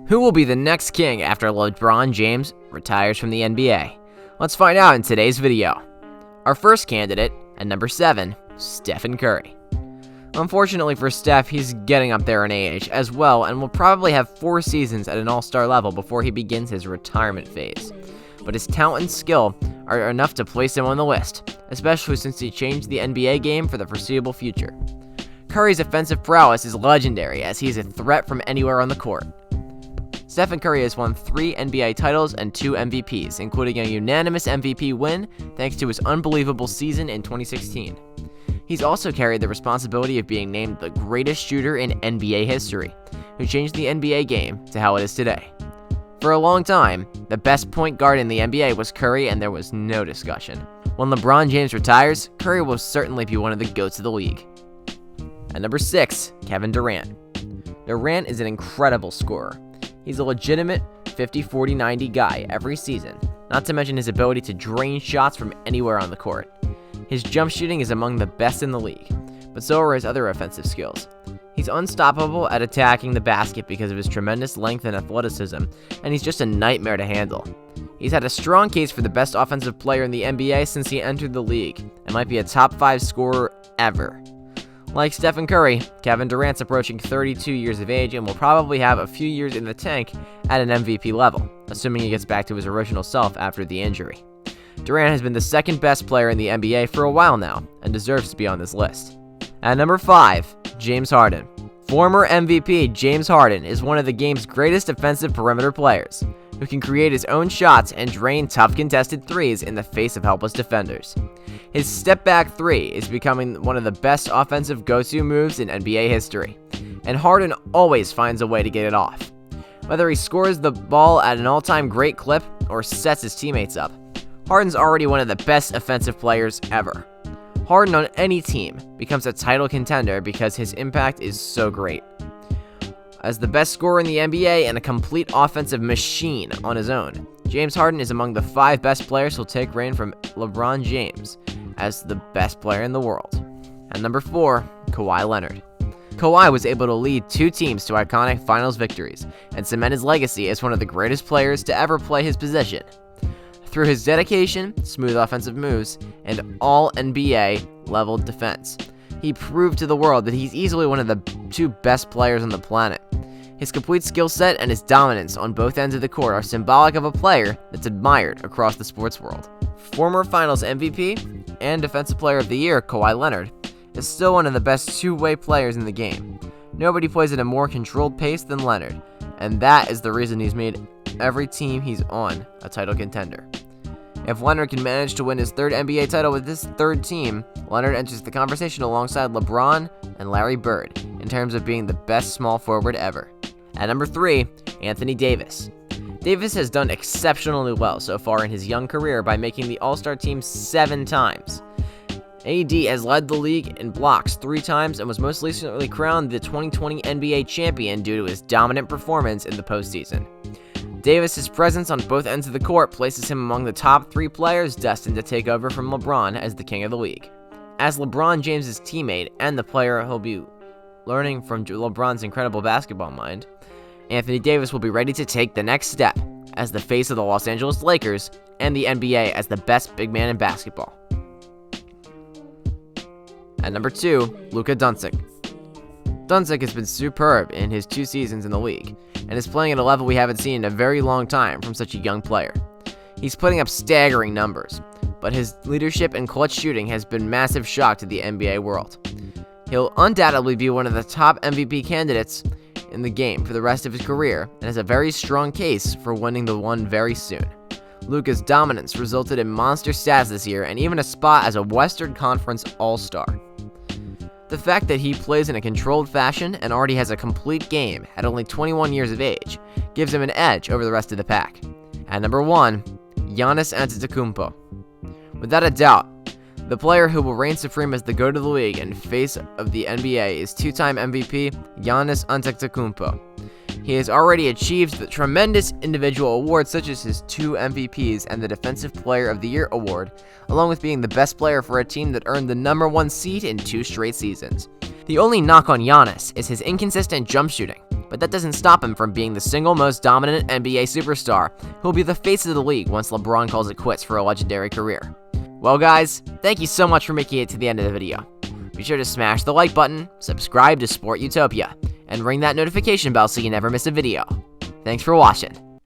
Who will be the next king after LeBron James retires from the NBA? Let's find out in today's video. Our first candidate, at number 7, Stephen Curry. Unfortunately for Steph, he's getting up there in age as well and will probably have 4 seasons at an all-star level before he begins his retirement phase. But his talent and skill are enough to place him on the list, especially since he changed the NBA game for the foreseeable future. Curry's offensive prowess is legendary as he is a threat from anywhere on the court. Stephen Curry has won 3 NBA titles and 2 MVPs, including a unanimous MVP win thanks to his unbelievable season in 2016. He's also carried the responsibility of being named the greatest shooter in NBA history, who changed the NBA game to how it is today. For a long time, the best point guard in the NBA was Curry, and there was no discussion. When LeBron James retires, Curry will certainly be one of the GOATs of the league. At number 6, Kevin Durant. Durant is an incredible scorer. He's a legitimate 50-40-90 guy every season, not to mention his ability to drain shots from anywhere on the court. His jump shooting is among the best in the league, but so are his other offensive skills. He's unstoppable at attacking the basket because of his tremendous length and athleticism, and he's just a nightmare to handle. He's had a strong case for the best offensive player in the NBA since he entered the league, and might be a top 5 scorer ever. Like Stephen Curry, Kevin Durant's approaching 32 years of age and will probably have a few years in the tank at an MVP level, assuming he gets back to his original self after the injury. Durant has been the second best player in the NBA for a while now, and deserves to be on this list. At number 5, James Harden. Former MVP James Harden is one of the game's greatest offensive perimeter players, who can create his own shots and drain tough contested threes in the face of helpless defenders. His step-back 3 is becoming one of the best offensive go-to moves in NBA history, and Harden always finds a way to get it off. Whether he scores the ball at an all-time great clip or sets his teammates up, Harden's already one of the best offensive players ever. Harden on any team becomes a title contender because his impact is so great. As the best scorer in the NBA and a complete offensive machine on his own, James Harden is among the 5 best players who'll take reign from LeBron James as the best player in the world. At number 4, Kawhi Leonard. Kawhi was able to lead 2 teams to iconic finals victories and cement his legacy as one of the greatest players to ever play his position. Through his dedication, smooth offensive moves, and all-NBA level defense, he proved to the world that he's easily one of the 2 best players on the planet. His complete skill set and his dominance on both ends of the court are symbolic of a player that's admired across the sports world. Former Finals MVP and Defensive Player of the Year Kawhi Leonard is still one of the best two-way players in the game. Nobody plays at a more controlled pace than Leonard, and that is the reason he's made every team he's on a title contender. If Leonard can manage to win his 3rd NBA title with this 3rd team, Leonard enters the conversation alongside LeBron and Larry Bird in terms of being the best small forward ever. At number 3, Anthony Davis. Davis has done exceptionally well so far in his young career by making the All-Star team 7 times. AD has led the league in blocks 3 times and was most recently crowned the 2020 NBA champion due to his dominant performance in the postseason. Davis's presence on both ends of the court places him among the top 3 players destined to take over from LeBron as the king of the league. As LeBron James' teammate and the player he'll be learning from LeBron's incredible basketball mind, Anthony Davis will be ready to take the next step as the face of the Los Angeles Lakers and the NBA as the best big man in basketball. At number 2, Luka Doncic. Doncic has been superb in his 2 seasons in the league, and is playing at a level we haven't seen in a very long time from such a young player. He's putting up staggering numbers, but his leadership and clutch shooting has been massive shock to the NBA world. He'll undoubtedly be one of the top MVP candidates in the game for the rest of his career, and has a very strong case for winning the one very soon. Luka's dominance resulted in monster stats this year and even a spot as a Western Conference All-Star. The fact that he plays in a controlled fashion and already has a complete game at only 21 years of age gives him an edge over the rest of the pack. At number 1, Giannis Antetokounmpo. Without a doubt, the player who will reign supreme as the GOAT of the league and face of the NBA is 2-time MVP Giannis Antetokounmpo. He has already achieved the tremendous individual awards such as his 2 MVPs and the Defensive Player of the Year award, along with being the best player for a team that earned the number 1 seed in 2 straight seasons. The only knock on Giannis is his inconsistent jump shooting, but that doesn't stop him from being the single most dominant NBA superstar who will be the face of the league once LeBron calls it quits for a legendary career. Well guys, thank you so much for making it to the end of the video. Be sure to smash the like button, subscribe to Sport Utopia, and ring that notification bell so you never miss a video. Thanks for watching.